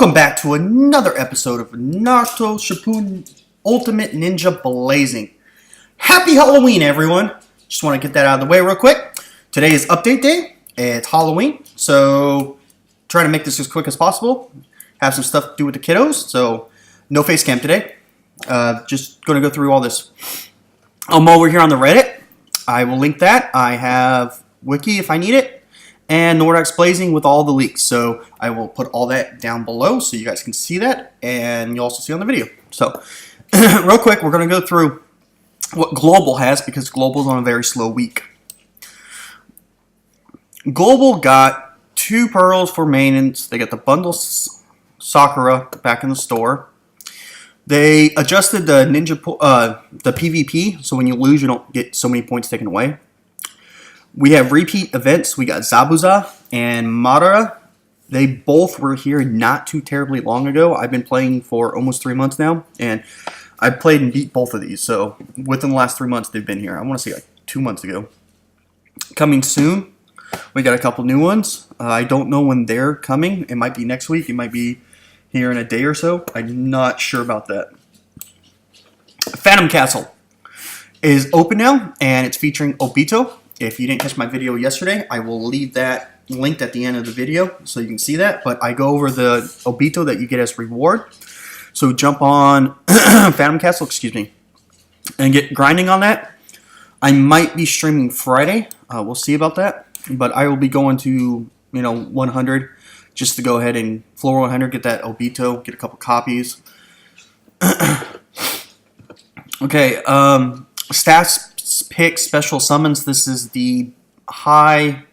Welcome back to another episode of Naruto Shippuden Ultimate Ninja Blazing. Happy Halloween, everyone! Just want to get that out of the way real quick. Today is update day. It's Halloween, so try to make this as quick as possible. Have some stuff to do with the kiddos, so no face cam today. Just going to go through all this. I'm over here on the Reddit. I will link that. I have Wiki if I need it. And Nordex Blazing with all the leaks. So I will put all that down below so you guys can see that. And you'll also see on the video. So real quick, we're going to go through what Global has because Global's on a very slow week. Global got 2 pearls for maintenance. They got the bundle Sakura back in the store. They adjusted the the PvP. So when you lose, you don't get so many points taken away. We have repeat events. We got Zabuza and Madara. They both were here not too terribly long ago. I've been playing for almost 3 months now, and I played and beat both of these. So within the last 3 months, they've been here. I want to say like 2 months ago. Coming soon, we got a couple new ones. I don't know when they're coming. It might be next week. It might be here in a day or so. I'm not sure about that. Phantom Castle is open now, and it's featuring Obito. If you didn't catch my video yesterday, I will leave that linked at the end of the video so you can see that. But I go over the Obito that you get as reward. So jump on Phantom Castle, and get grinding on that. I might be streaming Friday. We'll see about that. But I will be going to 100 just to go ahead and floor 100, get that Obito, get a couple copies. Okay, stats. Pick special summons. This is the high.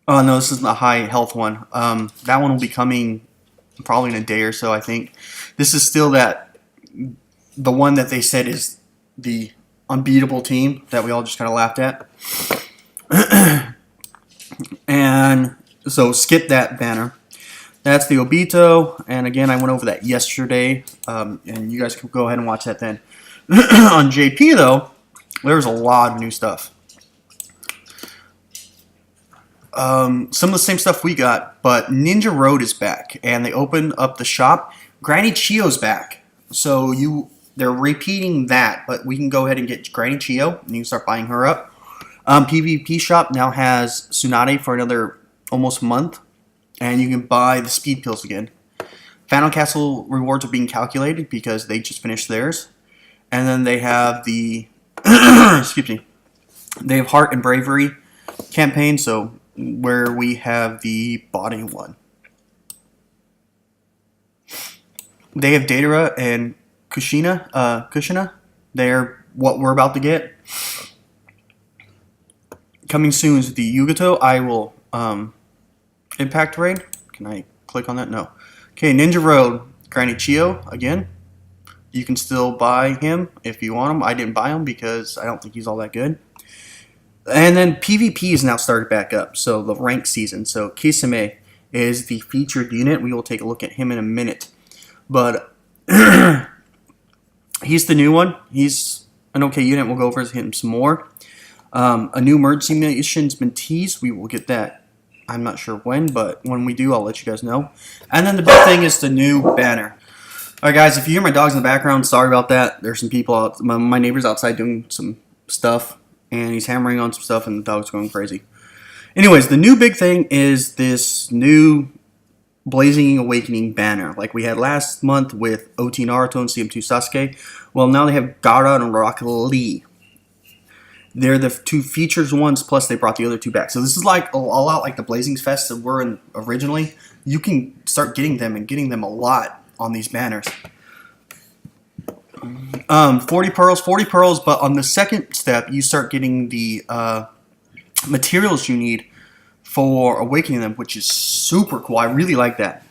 Oh no, this isn't the high health one. That one will be coming probably in a day or so, I think. This is still the one that they said is the unbeatable team that we all just kind of laughed at. And so skip that banner. That's the Obito, and again, I went over that yesterday, and you guys can go ahead and watch that then. On JP though, there's a lot of new stuff. Some of the same stuff we got, but Ninja Road is back, and they opened up the shop. Granny Chio's back, so they're repeating that, but we can go ahead and get Granny Chio, and you can start buying her up. PvP shop now has Tsunade for another almost month, and you can buy the speed pills again. Phantom Castle rewards are being calculated because they just finished theirs, and then they have the they have Heart and Bravery campaign, so where we have the body one. They have Datara and Kushina. They're what we're about to get. Coming soon is the Yugato. I will Impact Raid. Can I click on that? No. Okay, Ninja Road. Granny Chio again. You can still buy him if you want him. I didn't buy him because I don't think he's all that good. And then PvP is now started back up, so the rank season. So Kisame is the featured unit. We will take a look at him in a minute. But he's the new one. He's an okay unit. We'll go over him some more. A new emergency mission's been teased. We will get that. I'm not sure when, but when we do, I'll let you guys know. And then the big thing is the new banner. Alright guys, if you hear my dogs in the background, sorry about that. There's some people out, my neighbor's outside doing some stuff, and he's hammering on some stuff, and the dog's going crazy. Anyways, the new big thing is this new Blazing Awakening banner, like we had last month with OT Naruto and CM2 Sasuke. Well, now they have Gaara and Rock Lee. They're the 2 features ones, plus they brought the other 2 back. So this is like a lot like the Blazing Fest that were in originally. You can start getting them and getting them a lot on these banners. 40 pearls, but on the second step, you start getting the materials you need for awakening them, which is super cool. I really like that.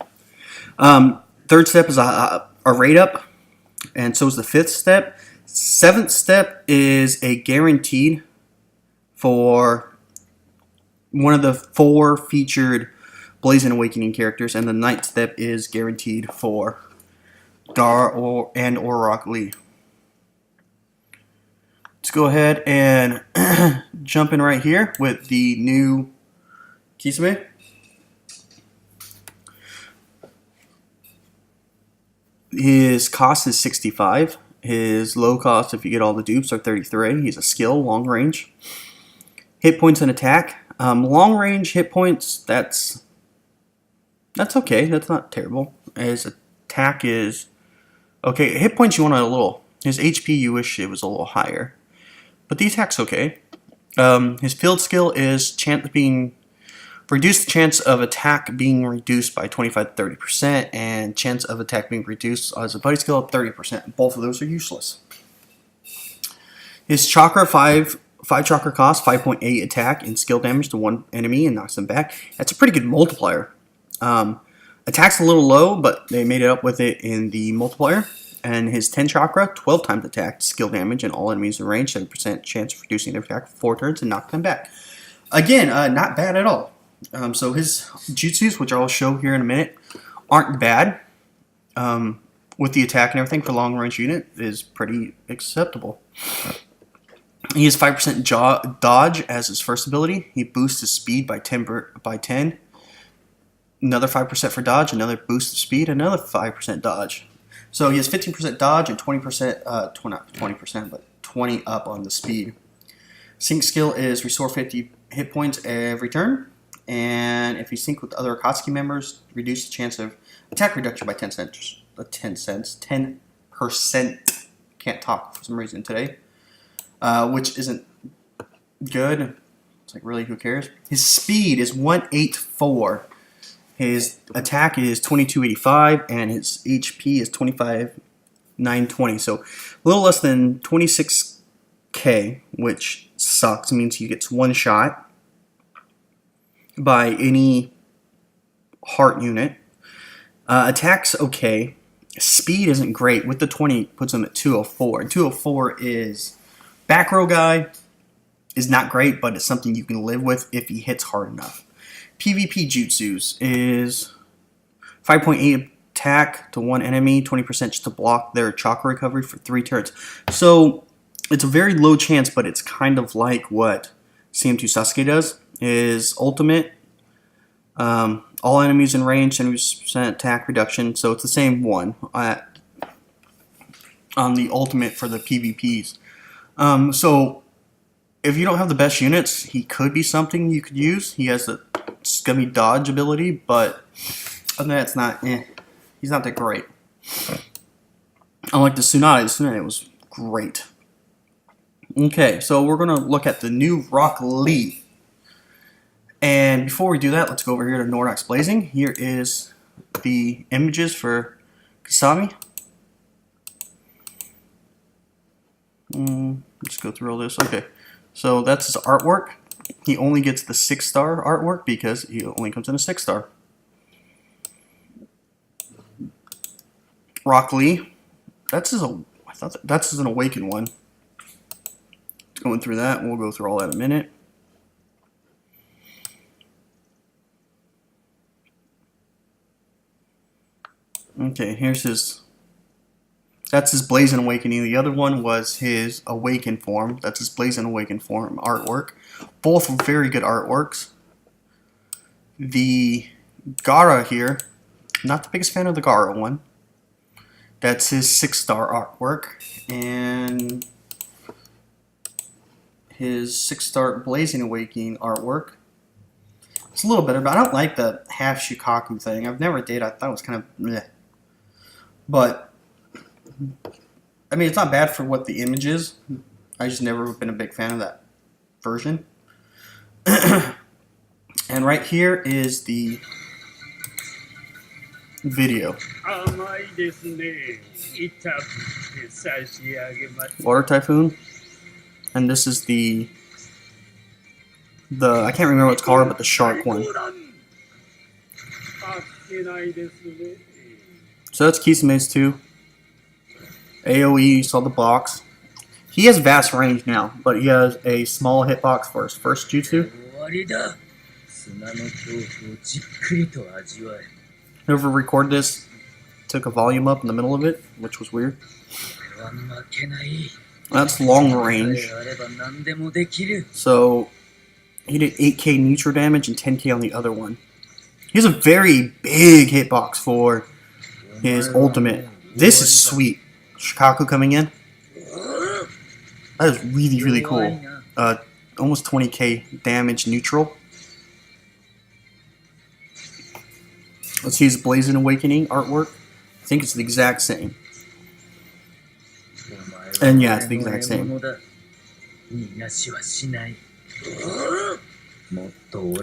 Third step is a rate up, and so is the 5th step. 7th step is a guaranteed for one of the 4 featured Blazing Awakening characters, and the 9th step is guaranteed for Gaara or Rock Lee. Let's go ahead and jump in right here with the new Kisame. His cost is 65. His low cost, if you get all the dupes, are 33. He's a skill, long range. Hit points and attack. Long range hit points, that's okay. That's not terrible. His attack is okay. Hit points you want a little. His HP you wish it was a little higher. But the attack's okay. His field skill is reduce the chance of attack being reduced by 25 to 30%, and chance of attack being reduced as a buddy skill of 30%. Both of those are useless. His chakra 5 chakra cost, 5.8 attack and skill damage to one enemy and knocks them back. That's a pretty good multiplier. Attack's a little low, but they made it up with it in the multiplier. And his 10 chakra, 12 times attack, skill damage, and all enemies in range, 7% chance of reducing their attack for 4 turns and knock them back. Again, not bad at all. So his jutsus, which I'll show here in a minute, aren't bad. With the attack and everything for long range unit is pretty acceptable. He has 5% dodge as his first ability. He boosts his speed by 10. Another 5% for dodge, another boost of speed, another 5% dodge. So he has 15% dodge and 20%, not 20%, but 20 up on the speed. Sync skill is restore 50 hit points every turn. And if you sync with other Akatsuki members, reduce the chance of attack reduction by 10%. Can't talk for some reason today. Which isn't good. It's like, really, who cares? His speed is 184. His attack is 2285, and his HP is 25920. So a little less than 26k, which sucks. It means he gets one shot by any heart unit. Attack's okay. Speed isn't great. With the 20, puts him at 204. And 204 is back row guy. Is not great, but it's something you can live with if he hits hard enough. PvP jutsus is 5.8 attack to one enemy, 20% just to block their chakra recovery for 3 turns. So it's a very low chance, but it's kind of like what CM2 Sasuke does. His ultimate, all enemies in range, 70% attack reduction. So it's the same one on the ultimate for the PvPs. So if you don't have the best units, he could be something you could use. He has the scummy dodge ability, but other than that, it's not. He's not that great. Unlike the Tsunade. The Tsunade was great. Okay, so we're gonna look at the new Rock Lee. And before we do that, let's go over here to Nordox Blazing. Here is the images for Kasami. Let's go through all this. Okay, so that's his artwork. He only gets the 6-star artwork because he only comes in a 6-star. Rock Lee. I thought that's an Awakened one. Going through that, and we'll go through all that in a minute. Okay, here's his. That's his Blazing Awakening. The other one was his Awakened form. That's his Blazing Awakened form artwork. Both very good artworks. The Gaara here, not the biggest fan of the Gaara one. That's his 6-star artwork. And his 6-star Blazing Awakening artwork. It's a little better, but I don't like the half Shikaku thing. I've never did. I thought it was kind of bleh. But I mean, it's not bad for what the image is. I just never been a big fan of that version. And right here is the video. Water Typhoon. And this is the I can't remember what it's called, but the shark one. So that's Kisame's too. AoE, you saw the box. He has vast range now, but he has a small hitbox for his first jutsu. Whoever recorded this took a volume up in the middle of it, which was weird. That's long range. So he did 8k neutral damage and 10k on the other one. He has a very big hitbox for his ultimate. This is sweet. Shikaku coming in. That is really, really cool. Almost 20k damage neutral. Let's see his Blazing Awakening artwork. I think it's the exact same. And yeah, it's the exact same.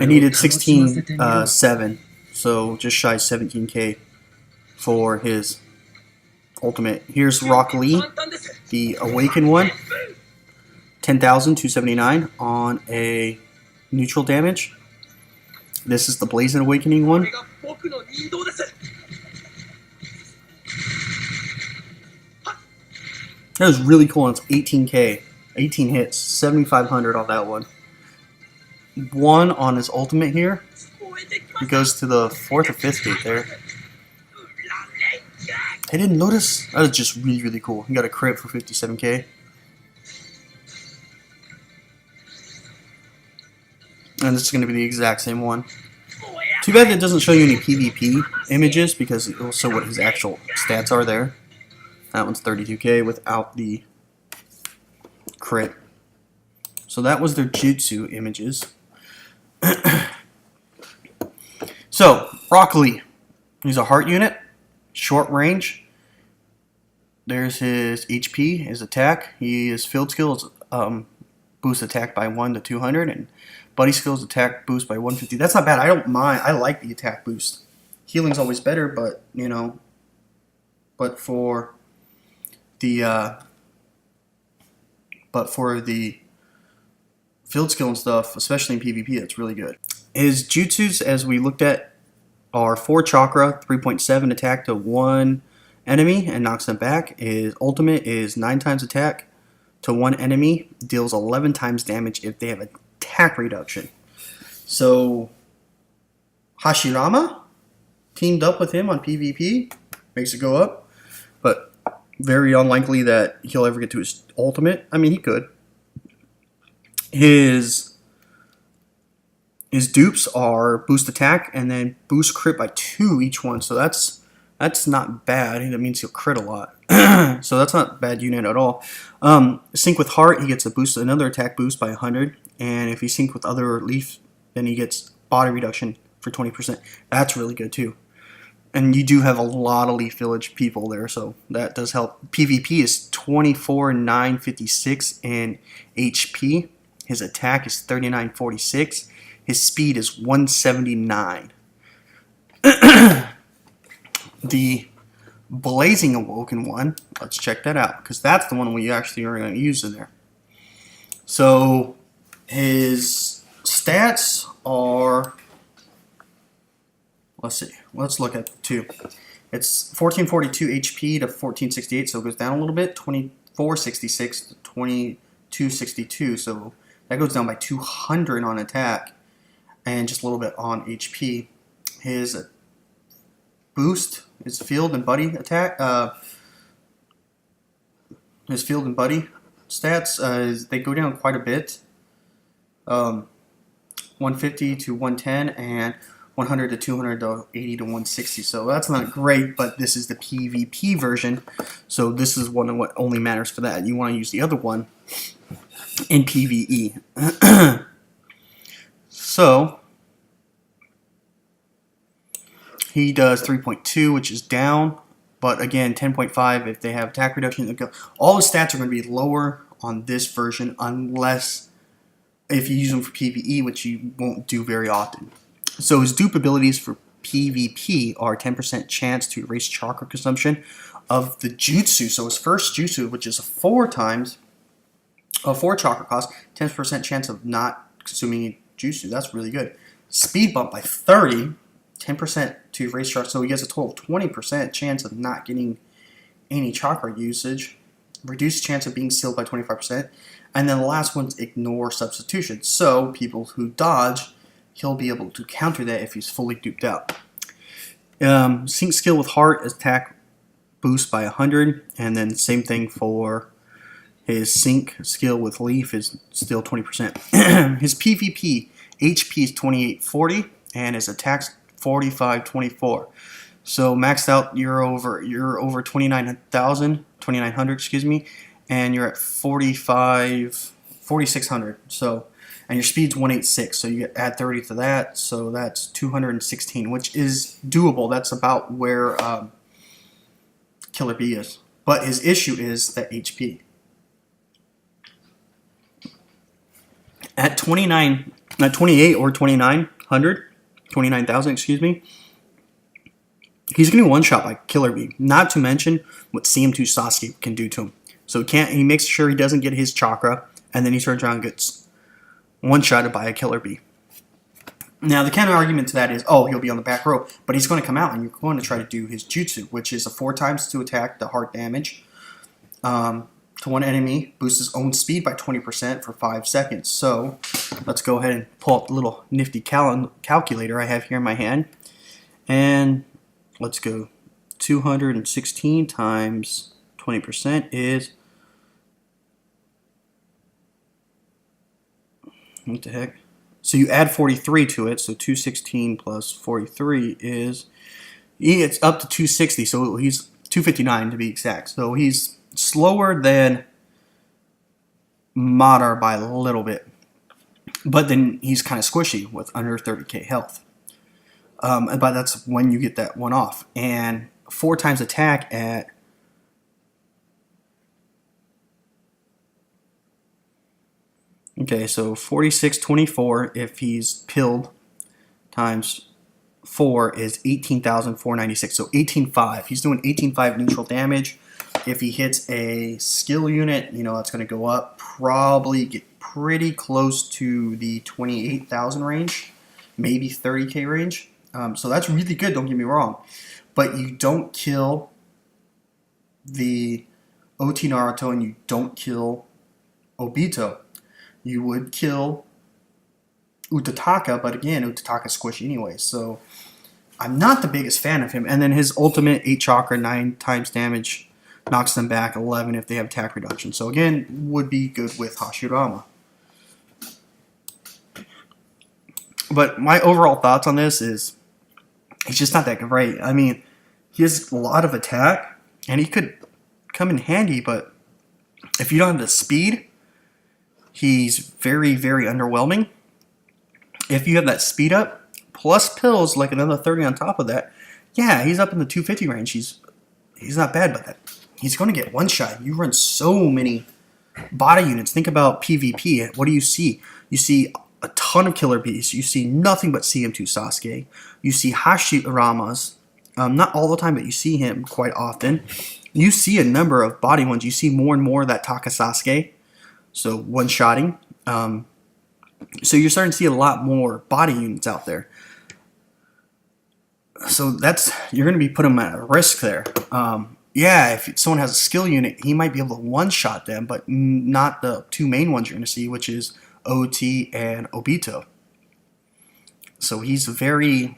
I needed 16.7, so just shy 17k for his ultimate. Here's Rock Lee, the Awakened one. 10,279 on a neutral damage. This is the Blazing Awakening one. That was really cool. It's 18k, 18 hits, 7,500 on that one. One on his ultimate here. He goes to the 4th or 5th gate there. I didn't notice. That was just really, really cool. He got a crit for 57k. And this is going to be the exact same one. Too bad that it doesn't show you any PvP images because it will show what his actual stats are there. That one's 32k without the crit. So that was their Jutsu images. So, Rock Lee. He's a heart unit, short range. There's his HP, his attack. His field skills boost attack by 1 to 200, and buddy skills attack boost by 150. That's not bad. I don't mind. I like the attack boost. Healing's always better, but you know, but for the field skill and stuff, especially in PvP, that's really good. His jutsus, as we looked at, are 4 chakra, 3.7 attack to 1 enemy and knocks them back. His ultimate is 9 times attack to 1 enemy, deals 11 times damage if they have attack reduction. So Hashirama teamed up with him on PvP, makes it go up, but very unlikely that he'll ever get to his ultimate. I mean, he could. His dupes are boost attack and then boost crit by 2 each one, so that's not bad. That means he'll crit a lot. So that's not a bad unit at all. Sync with Heart, he gets another attack boost by 100, and if he sync with other Leaf, then he gets body reduction for 20%. That's really good too. And you do have a lot of Leaf Village people there, so that does help. PvP is 24,956 in HP. His attack is 3946. His speed is 179. The Blazing Awoken one, let's check that out, because that's the one we actually are going to use in there. So his stats are, let's see, let's look at 2. It's 1442 HP to 1468, so it goes down a little bit. 2466 to 2262, so that goes down by 200 on attack and just a little bit on HP. His boost, his field and buddy attack, his field and buddy stats, they go down quite a bit. 150 to 110 and 100 to 200 to 80 to 160. So that's not great, but this is the PvP version. So this is one of what only matters for that. You want to use the other one in PvE. So he does 3.2, which is down, but again 10.5 if they have attack reduction. All his stats are going to be lower on this version unless if you use them for PvE, which you won't do very often. So his dupe abilities for PvP are 10% chance to erase chakra consumption of the jutsu. So his first jutsu, which is 4 chakra cost, 10% chance of not consuming jutsu. That's really good. Speed bump by 30, 10% to erase chakra. So he gets a total of 20% chance of not getting any chakra usage. Reduced chance of being sealed by 25%. And then the last one's ignore substitution. So people who dodge, he'll be able to counter that if he's fully duped out. Sync skill with Heart, attack boost by 100, and then same thing for his sync skill with Leaf is still 20%. His PvP HP is 2840, and his attack's 4524. So maxed out, you're over 2900, excuse me, and you're at 4600. So, and your speed's 186. So you add 30 to that. So that's 216, which is doable. That's about where Killer B is. But his issue is that HP. At 28 or 29,000, excuse me, he's getting one shot by Killer B. Not to mention what CM2 Sasuke can do to him. So he makes sure he doesn't get his chakra, and then he turns around and gets one shotted by a Killer B. Now the counter argument to that is, oh, he'll be on the back row, but he's going to come out and you're going to try to do his jutsu, which is a 4 times to attack the heart damage to one enemy, boosts his own speed by 20% for 5 seconds. So let's go ahead and pull up the little nifty calculator I have here in my hand, and let's go 216 times 20% is, what the heck? So you add 43 to it, so 216 plus 43 is, it's up to 260, so he's 259 to be exact. So he's slower than Madar by a little bit, but then he's kind of squishy with under 30k health. But that's when you get that one off. And 4 times attack at so 4624 if he's pilled times 4 is 18,496. So 18.5. He's doing 18.5 neutral damage. If he hits a skill unit, that's going to go up. Probably get pretty close to the 28,000 range, maybe 30k range. So that's really good, don't get me wrong. But you don't kill the OT Naruto and you don't kill Obito. You would kill Utataka, but again, Utataka's squishy anyway. So I'm not the biggest fan of him. And then his ultimate 8 chakra, 9 times damage, knocks them back 11 if they have attack reduction. So again, would be good with Hashirama. But my overall thoughts on this is, he's just not that great. I mean, he has a lot of attack, and he could come in handy, but if you don't have the speed, he's very, very underwhelming. If you have that speed up, plus pills, like another 30 on top of that, yeah, he's up in the 250 range. He's not bad, but he's going to get one shot. You run so many body units. Think about PvP. What do you see? You see a ton of Killer Bees. You see nothing but CM2 Sasuke. You see Hashiramas. Not all the time, but you see him quite often. You see a number of body ones. You see more and more of that Taka Sasuke. So one-shotting. So you're starting to see a lot more body units out there. So you're going to be putting him at risk there. Yeah, if someone has a skill unit, he might be able to one-shot them, but not the 2 main ones you're going to see, which is OT and Obito. So he's a very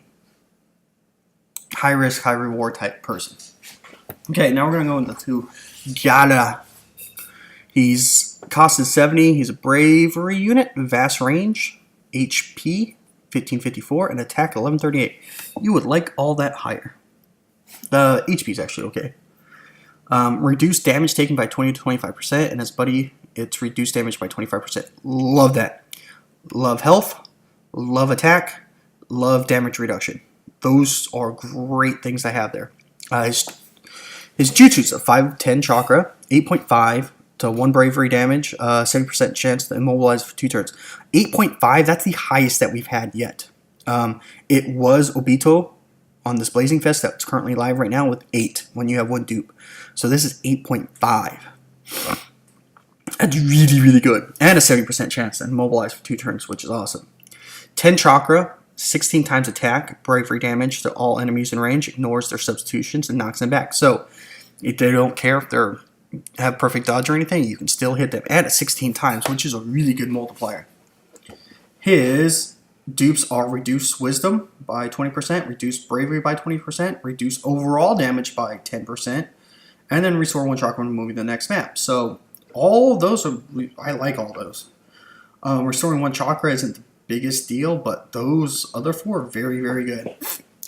high-risk, high-reward type person. Okay, now we're going to go into Janna. He's cost is 70. He's a bravery unit, vast range, HP 1554, and attack 1138. You would like all that higher. The HP is actually okay. Reduced damage taken by 20 to 25%, and his buddy, it's reduced damage by 25%. Love that. Love health, love attack, love damage reduction. Those are great things I have there. His Jutsus, a 5-10 chakra, 8.5 to 1 bravery damage, 70% chance to immobilize for 2 turns. 8.5, that's the highest that we've had yet. It was Obito on this Blazing Fest that's currently live right now with 8 when you have 1 dupe. So this is 8.5. That's really, really good. And a 70% chance to immobilize for 2 turns, which is awesome. 10 chakra, 16 times attack, bravery damage to all enemies in range, ignores their substitutions, and knocks them back. So if they don't care if they have perfect dodge or anything, you can still hit them at 16 times, which is a really good multiplier. His dupes are reduced wisdom by 20%, reduced bravery by 20%, reduced overall damage by 10%, and then restore 1 chakra when moving to the next map. So all of those I like all those. Restoring 1 chakra isn't the biggest deal, but those other 4 are very, very good.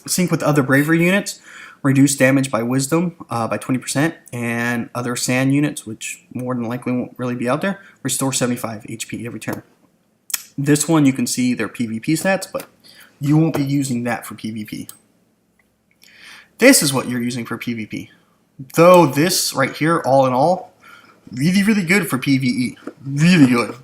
Sync with other bravery units. Reduce damage by wisdom by 20%, and other sand units, which more than likely won't really be out there, restore 75 HP every turn. This one you can see their PvP stats, but you won't be using that for PvP. This is what you're using for PvP. Though this right here, all in all, really, really good for PvE. Really good.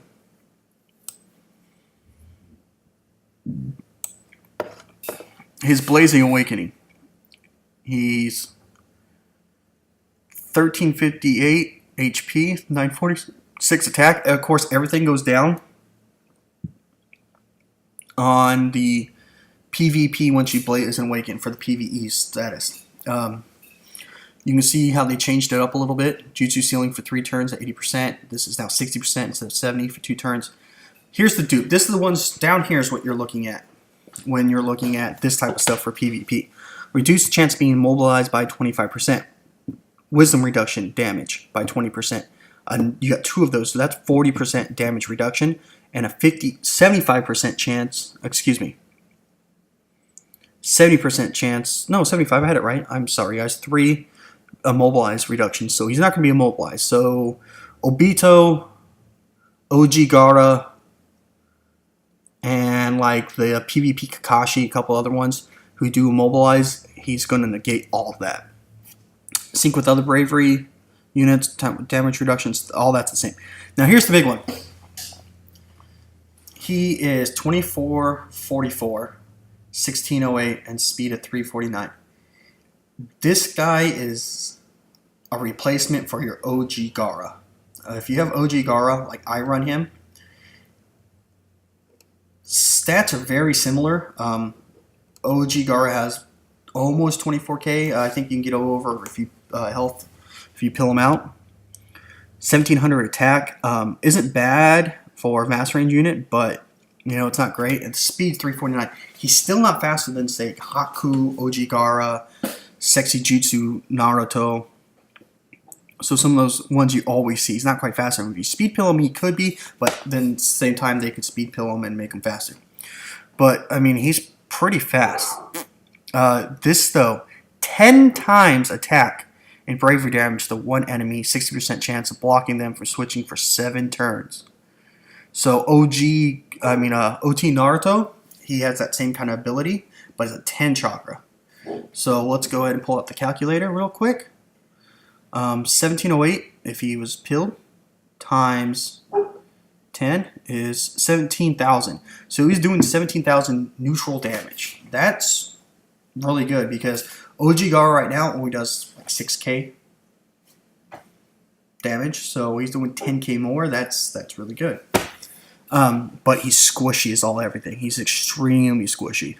His Blazing Awakening. He's 1358 HP, 946 attack. Of course, everything goes down on the PvP once you Blaze and Awaken for the PvE status. You can see how they changed it up a little bit. Jutsu ceiling for 3 turns at 80%. This is now 60% instead of 70 for 2 turns. Here's the dupe. This is the ones down here is what you're looking at when you're looking at this type of stuff for PvP. Reduce the chance of being immobilized by 25%. Wisdom reduction damage by 20%. You got 2 of those, so that's 40% damage reduction and a 75% chance, excuse me, 70% chance, no, 75, I had it right. I'm sorry, guys. 3 immobilized reductions, so he's not going to be immobilized. So Obito, OG Gaara, and like the PvP Kakashi, a couple other ones who do immobilize, he's going to negate all of that. Sync with other bravery units, damage reductions, all that's the same. Now here's the big one. He is 2444, 1608, and speed at 349. This guy is a replacement for your OG Gaara. If you have OG Gaara, like I run him, stats are very similar. OG Gaara has almost 24k. I think you can get over if you health if you pill him out. 1700 attack isn't bad for a mass range unit, but you know it's not great. And speed 349. He's still not faster than say Haku, OG Gaara, Sexy Jutsu, Naruto. So some of those ones you always see. He's not quite faster. If you speed pill him, he could be, but then at the same time they could speed pill him and make him faster. But I mean, he's pretty fast. This though, 10 times attack and bravery damage to one enemy, 60% chance of blocking them for switching for 7 turns. So OT Naruto, he has that same kind of ability, but it's a 10 chakra. So let's go ahead and pull up the calculator real quick. 1708, if he was pilled, times 10 is 17,000. So he's doing 17,000 neutral damage. That's really good because OG Gaara right now only does like 6k damage. So he's doing 10k more. That's really good. But he's squishy as all everything. He's extremely squishy.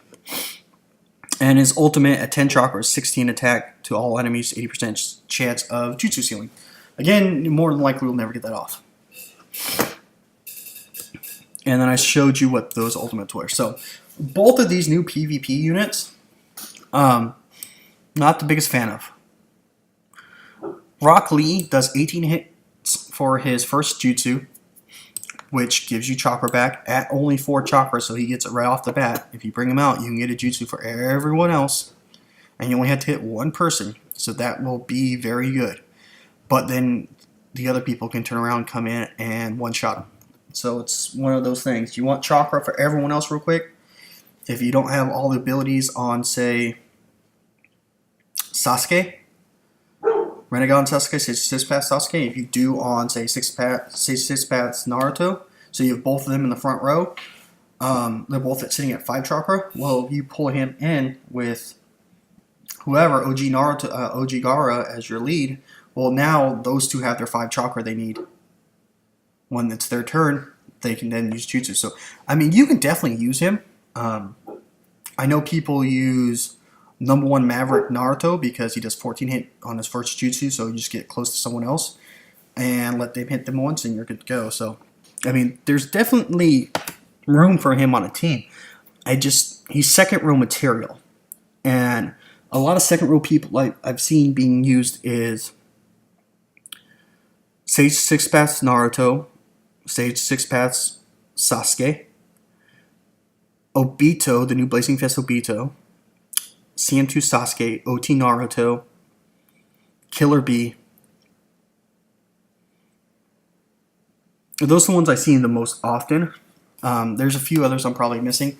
And his ultimate at 10 chakra is 16 attack to all enemies, 80% chance of Jutsu ceiling. Again, more than likely we'll never get that off. And then I showed you what those ultimates were. So both of these new PvP units, not the biggest fan of. Rock Lee does 18 hits for his first jutsu, which gives you chakra back at only 4 chakra, so he gets it right off the bat. If you bring him out, you can get a jutsu for everyone else, and you only have to hit one person, so that will be very good. But then the other people can turn around, come in, and one-shot him. So it's one of those things. You want chakra for everyone else real quick. If you don't have all the abilities on, say, Sasuke, Renegade Sasuke, say 6-path Sasuke. If you do on, say 6-path Naruto, so you have both of them in the front row, they're both sitting at 5 chakra. Well, you pull him in with whoever, OG Gaara as your lead. Well, now those two have their 5 chakra they need. When it's their turn, they can then use jutsu. So, I mean, you can definitely use him. I know people use number 1 Maverick Naruto because he does 14 hit on his first jutsu, so you just get close to someone else and let them hit them once and you're good to go. So, I mean, there's definitely room for him on a team. He's second row material. And a lot of second row people like I've seen being used is Sage 6 Paths Naruto, Sage 6 Paths Sasuke, Obito, the new Blazing Fist Obito, CM2 Sasuke, OT Naruto, Killer B. Those are the ones I see the most often. There's a few others I'm probably missing.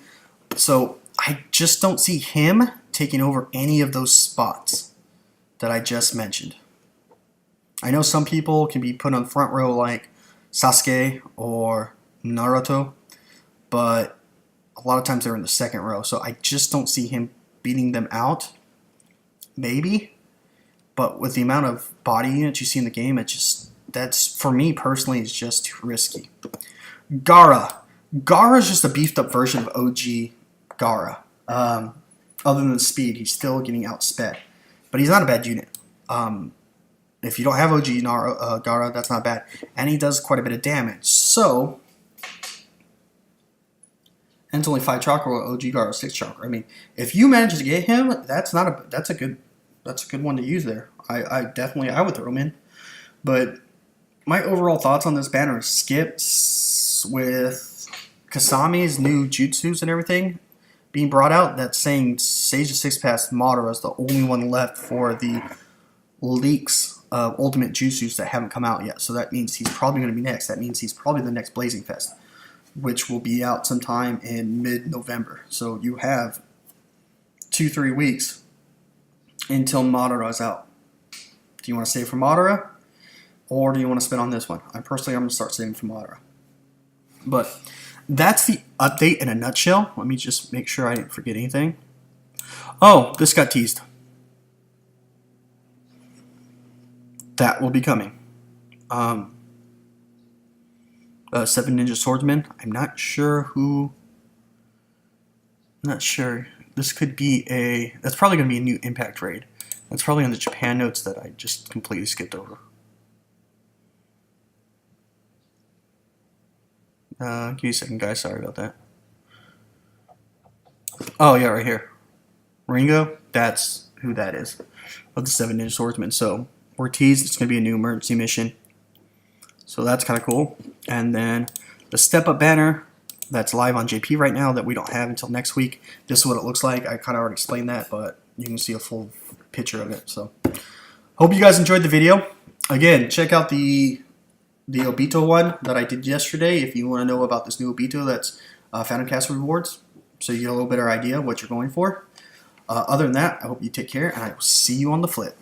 So I just don't see him taking over any of those spots that I just mentioned. I know some people can be put on the front row like Sasuke or Naruto, but a lot of times they're in the second row. So I just don't see him beating them out. Maybe. But with the amount of body units you see in the game, that's, for me personally, is just too risky. Gaara. Gaara's just a beefed up version of OG Gaara. Other than the speed, he's still getting outsped. But he's not a bad unit. If you don't have OG Gaara, that's not bad. And he does quite a bit of damage. So, and it's only 5 chakra, OG Gaara 6 chakra. I mean, if you manage to get him, that's a good one to use there. I would throw him in. But my overall thoughts on this banner is skips with Kasami's new jutsus and everything being brought out. That's saying Sage of Six Paths Madara is the only one left for the leaks of Ultimate Jutsus that haven't come out yet. So that means he's probably going to be next. That means he's probably the next Blazing Fest, which will be out sometime in mid-November. So you have 2-3 weeks until Madara is out. Do you want to save for Madara, or do you want to spend on this one? I'm going to start saving for Madara. But that's the update in a nutshell. Let me just make sure I didn't forget anything. Oh, this got teased. That will be coming. 7 Ninja Swordsman. I'm not sure who. I'm not sure. This could be that's probably going to be a new Impact raid. That's probably on the Japan notes that I just completely skipped over. Give me a second, guys. Sorry about that. Oh, yeah, right here. Ringo, that's who that is. Of the 7 Ninja Swordsman. So, we're teased. It's going to be a new emergency mission. So, that's kind of cool. And then the Step Up banner that's live on JP right now that we don't have until next week. This is what it looks like. I kind of already explained that, but you can see a full picture of it. So, hope you guys enjoyed the video. Again, check out the Obito one that I did yesterday if you want to know about this new Obito that's Phantom Castle rewards, so you get a little better idea of what you're going for. Other than that, I hope you take care, and I will see you on the flip.